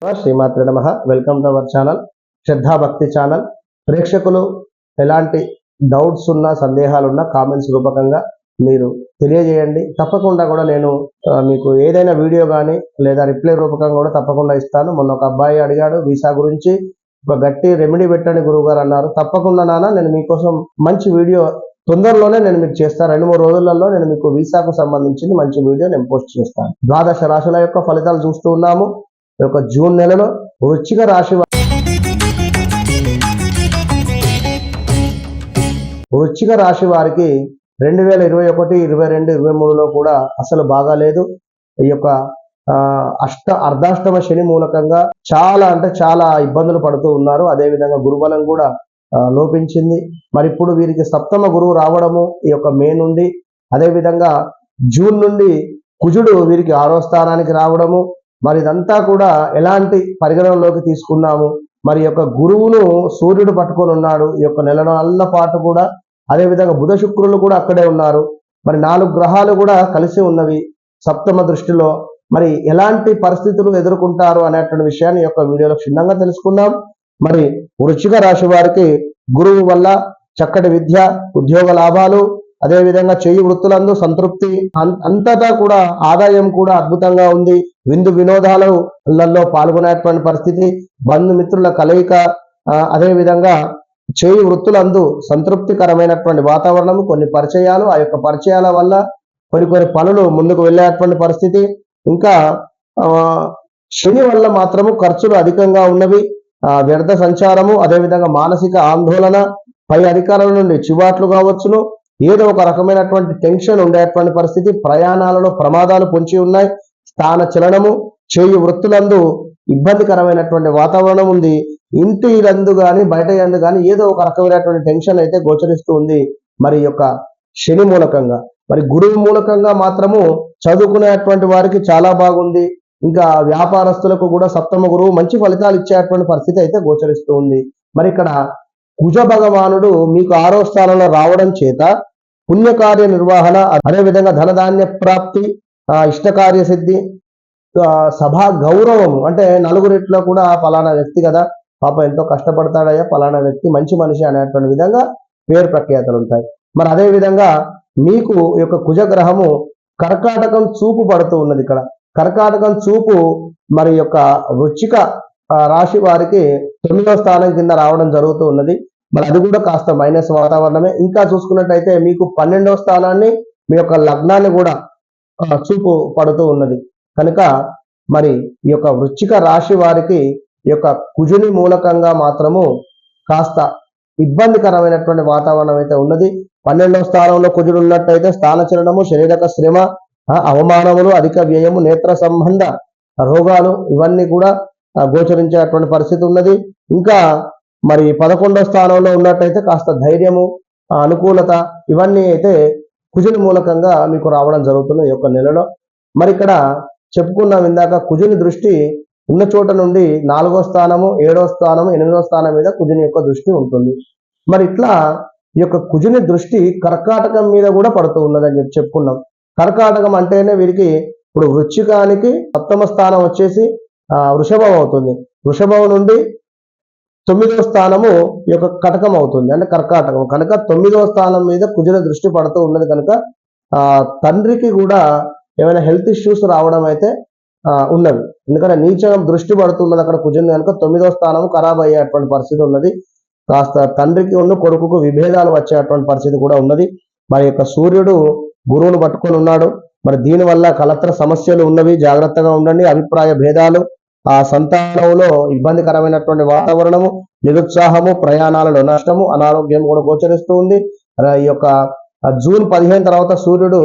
శ్రీమాత్రే నమః. Welcome to our channel శ్రద్ధా భక్తి ఛానల్. ప్రేక్షకులు ఎలాంటి డౌట్స్ ఉన్నా సందేహాలున్నా కామెంట్స్ రూపకంగా మీరు తెలియజేయండి. తప్పకుండా కూడా నేను మీకు ఏదైనా వీడియో కానీ లేదా రిప్లై రూపకంగా కూడా తప్పకుండా ఇస్తాను. మొన్న ఒక అబ్బాయి అడిగాడు వీసా గురించి, ఒక గట్టి రెమెడీ పెట్టండి గురువు గారు అన్నారు. తప్పకుండా నాన్న నేను మీకోసం మంచి వీడియో తొందరలోనే నేను మీకు చేస్తాను. 2-3 రోజులలో నేను మీకు వీసాకు సంబంధించింది మంచి వీడియో నేను పోస్ట్ చేస్తాను. ద్వాదశ రాశుల యొక్క ఫలితాలు చూస్తూ ఉన్నాము. ఈ యొక్క జూన్ నెలలో వృశ్చిక రాశి వారికి 2021, 22, 23లో కూడా అసలు బాగాలేదు. ఈ యొక్క అర్ధాష్టమ శని మూలకంగా చాలా ఇబ్బందులు పడుతూ ఉన్నారు. అదేవిధంగా గురుబలం కూడా లోపించింది. మరి ఇప్పుడు వీరికి సప్తమ గురువు రావడము ఈ యొక్క మే నుండి, అదేవిధంగా జూన్ నుండి కుజుడు వీరికి 6వ స్థానానికి రావడము, మరి ఇదంతా కూడా ఎలాంటి పరిగణనలోకి తీసుకున్నాము. మరి యొక్క గురువును సూర్యుడు పట్టుకొని ఉన్నాడు ఈ యొక్క నెలల పాటు కూడా. అదేవిధంగా బుధ శుక్రులు కూడా అక్కడే ఉన్నారు. మరి 4 గ్రహాలు కూడా కలిసి ఉన్నవి సప్తమ దృష్టిలో. మరి ఎలాంటి పరిస్థితులు ఎదుర్కొంటారు అనేటువంటి విషయాన్ని యొక్క వీడియోలో క్షుణ్ణంగా తెలుసుకుందాం. మరి వృశ్చిక రాశి వారికి గురువు వల్ల చక్కటి విద్య, ఉద్యోగ లాభాలు, అదేవిధంగా చేయి వృత్తులందు సంతృప్తి, అంతటా కూడా ఆదాయం కూడా అద్భుతంగా ఉంది. విందు వినోదాలలో పాల్గొనేటువంటి పరిస్థితి, బంధుమిత్రుల కలయిక, అదేవిధంగా చేయి వృత్తులందు సంతృప్తికరమైనటువంటి వాతావరణం, కొన్ని పరిచయాలు, ఆ యొక్క పరిచయాల వల్ల కొన్ని పనులు ముందుకు వెళ్ళేటువంటి పరిస్థితి. ఇంకా శని వల్ల మాత్రము ఖర్చులు అధికంగా ఉన్నవి, వ్యర్థ సంచారము, అదేవిధంగా మానసిక ఆందోళన, పై అధికారుల నుండి చివాట్లు కావచ్చును, ఏదో ఒక రకమైనటువంటి టెన్షన్ ఉండేటువంటి పరిస్థితి, ప్రయాణాలలో ప్రమాదాలు పొంచి ఉన్నాయి, స్థాన చలనము, చేయి వృత్తులందు ఇబ్బందికరమైనటువంటి వాతావరణం ఉంది. ఇంటి లందు కానీ బయట యందు కానీ ఏదో ఒక రకమైనటువంటి టెన్షన్ అయితే గోచరిస్తూ ఉంది. మరి యొక్క శని మూలకంగా, మరి గురువు మూలకంగా మాత్రము చదువుకునేటువంటి వారికి చాలా బాగుంది. ఇంకా వ్యాపారస్తులకు కూడా సప్తమ గురువు మంచి ఫలితాలు ఇచ్చేటువంటి పరిస్థితి అయితే గోచరిస్తూ ఉంది. మరి ఇక్కడ కుజ భగవానుడు మీకు 6వ స్థానంలో రావడం చేత పుణ్యకార్య నిర్వహణ, అదేవిధంగా ధనధాన్య ప్రాప్తి, ఇష్టకార్య సిద్ధి, సభా గౌరవము, అంటే నలుగురిట్లో కూడా పలానా వ్యక్తి కదా పాప ఎంతో కష్టపడతాడయ్యా, పలానా వ్యక్తి మంచి మనిషి అనేటువంటి విధంగా పేరు ప్రఖ్యాతలు ఉంటాయి. మరి అదేవిధంగా మీకు ఈ యొక్క కుజగ్రహము కర్కాటకం చూపు పడుతూ ఉన్నది. ఇక్కడ కర్కాటకం చూపు మరి యొక్క వృశ్చిక రాశి వారికి 9వ స్థానం కింద రావడం జరుగుతూ ఉన్నది. మరి అది కూడా కాస్త మైనస్ వాతావరణమే. ఇంకా చూసుకున్నట్టయితే మీకు 12వ స్థానాన్ని, మీ యొక్క లగ్నాన్ని కూడా చూపు పడుతూ ఉన్నది. కనుక మరి ఈ యొక్క వృశ్చిక రాశి వారికి ఈ యొక్క కుజుని మూలకంగా మాత్రము కాస్త ఇబ్బందికరమైనటువంటి వాతావరణం అయితే ఉన్నది. 12వ స్థానంలో కుజుడు ఉన్నట్టయితే స్థానచలనము, శారీరక శ్రమ, అవమానములు, అధిక వ్యయము, నేత్ర సంబంధ రోగాలు ఇవన్నీ కూడా గోచరించేటువంటి పరిస్థితి ఉన్నది. ఇంకా మరి 11వ స్థానంలో ఉన్నట్టయితే కాస్త ధైర్యము, అనుకూలత ఇవన్నీ అయితే కుజుని మూలకంగా మీకు రావడం జరుగుతుంది ఈ యొక్క నెలలో. మరి ఇక్కడ చెప్పుకున్నాం ఇందాక, కుజుని దృష్టి ఉన్న చోట నుండి 4వ స్థానము, 7వ స్థానము, 8వ స్థానం మీద కుజుని యొక్క దృష్టి ఉంటుంది. మరి ఇట్లా ఈ యొక్క కుజుని దృష్టి కర్కాటకం మీద కూడా పడుతూ ఉన్నదని చెప్పుకున్నాం. కర్కాటకం అంటేనే వీరికి ఇప్పుడు వృశ్చికానికి 7వ స్థానం వచ్చేసి వృషభం అవుతుంది. వృషభం నుండి 9వ స్థానము ఈ యొక్క కటకం అవుతుంది, అంటే కర్కాటకం. కనుక 9వ స్థానం మీద కుజుని దృష్టి పడుతూ ఉన్నది. కనుక తండ్రికి కూడా ఏమైనా హెల్త్ ఇష్యూస్ రావడం అయితే ఉన్నది. ఎందుకంటే నీచం దృష్టి పడుతున్నది అక్కడ కుజుని కనుక 9వ స్థానం ఖరాబ్ అయ్యేటువంటి పరిస్థితి ఉన్నది. కాస్త తండ్రికి ఉన్న కొడుకుకు విభేదాలు వచ్చేటువంటి పరిస్థితి కూడా ఉన్నది. మరి యొక్క సూర్యుడు గురువును పట్టుకొని ఉన్నాడు. మరి దీనివల్ల కలత్ర సమస్యలు ఉన్నవి, జాగ్రత్తగా ఉండండి. అభిప్రాయ భేదాలు, ఆ సంతానంలో ఇబ్బందికరమైనటువంటి వాతావరణము, నిరుత్సాహము, ప్రయాణాలలో నష్టము, అనారోగ్యం కూడా గోచరిస్తూ ఉంది. ఈ యొక్క జూన్ 15 తర్వాత సూర్యుడు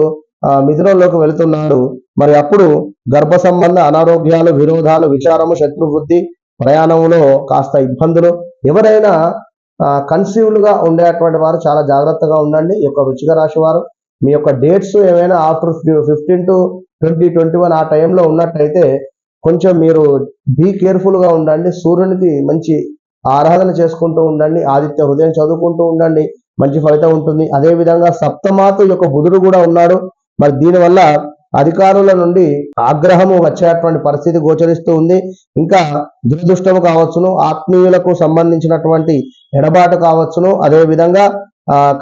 మిథునంలోకి వెళుతున్నాడు. మరి అప్పుడు గర్భ సంబంధ అనారోగ్యాలు, విరోధాలు, విచారము, శత్రువృద్ధి, ప్రయాణంలో కాస్త ఇబ్బందులు. ఎవరైనా కన్సీవ్డ్ గా ఉండేటువంటి వారు చాలా జాగ్రత్తగా ఉండండి. ఈ యొక్క వృశ్చిక రాశి వారు మీ యొక్క డేట్స్ ఏమైనా ఆఫ్టర్ 15 to 2021 ఆ టైంలో ఉన్నట్టయితే కొంచెం మీరు బీ కేర్ఫుల్ గా ఉండండి. సూర్యునికి మంచి ఆరాధన చేసుకుంటూ ఉండండి. ఆదిత్య హృదయం చదువుకుంటూ ఉండండి, మంచి ఫలితం ఉంటుంది. అదేవిధంగా సప్తమాతు యొక్క బుధుడు కూడా ఉన్నాడు. మరి దీనివల్ల అధికారుల నుండి ఆగ్రహము వచ్చేటువంటి పరిస్థితి గోచరిస్తూ ఉంది. ఇంకా దురదృష్టము కావచ్చును, ఆత్మీయులకు సంబంధించినటువంటి ఎడబాటు కావచ్చును, అదే విధంగా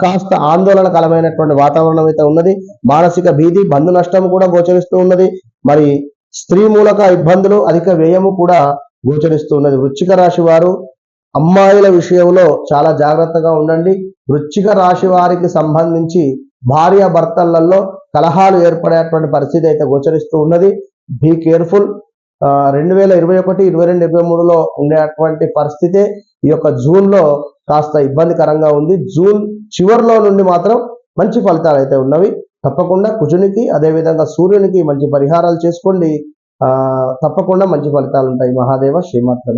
కాస్త ఆందోళనకరమైనటువంటి వాతావరణం అయితే ఉన్నది. మానసిక భీతి, బంధు నష్టం కూడా గోచరిస్తూ ఉన్నది. మరి స్త్రీ మూలక ఇబ్బందులు, అధిక వ్యయము కూడా గోచరిస్తూ ఉన్నది. వృశ్చిక రాశి వారు అమ్మాయిల విషయంలో చాలా జాగ్రత్తగా ఉండండి. వృశ్చిక రాశి వారికి సంబంధించి భార్య భర్తలలో కలహాలు ఏర్పడేటువంటి పరిస్థితి అయితే గోచరిస్తూ ఉన్నది. Be careful. 2021, 22, 23లో ఉండేటువంటి పరిస్థితే ఈ యొక్క జూన్లో కాస్త ఇబ్బందికరంగా ఉంది. జూన్ చివరిలో నుండి మాత్రం మంచి ఫలితాలు అయితే ఉన్నవి. తప్పకుండా కుజునికి, అదేవిధంగా సూర్యునికి మంచి పరిహారాలు చేసుకోండి. తప్పకుండా మంచి ఫలితాలు ఉంటాయి. మహాదేవ శ్రీమాత్ర.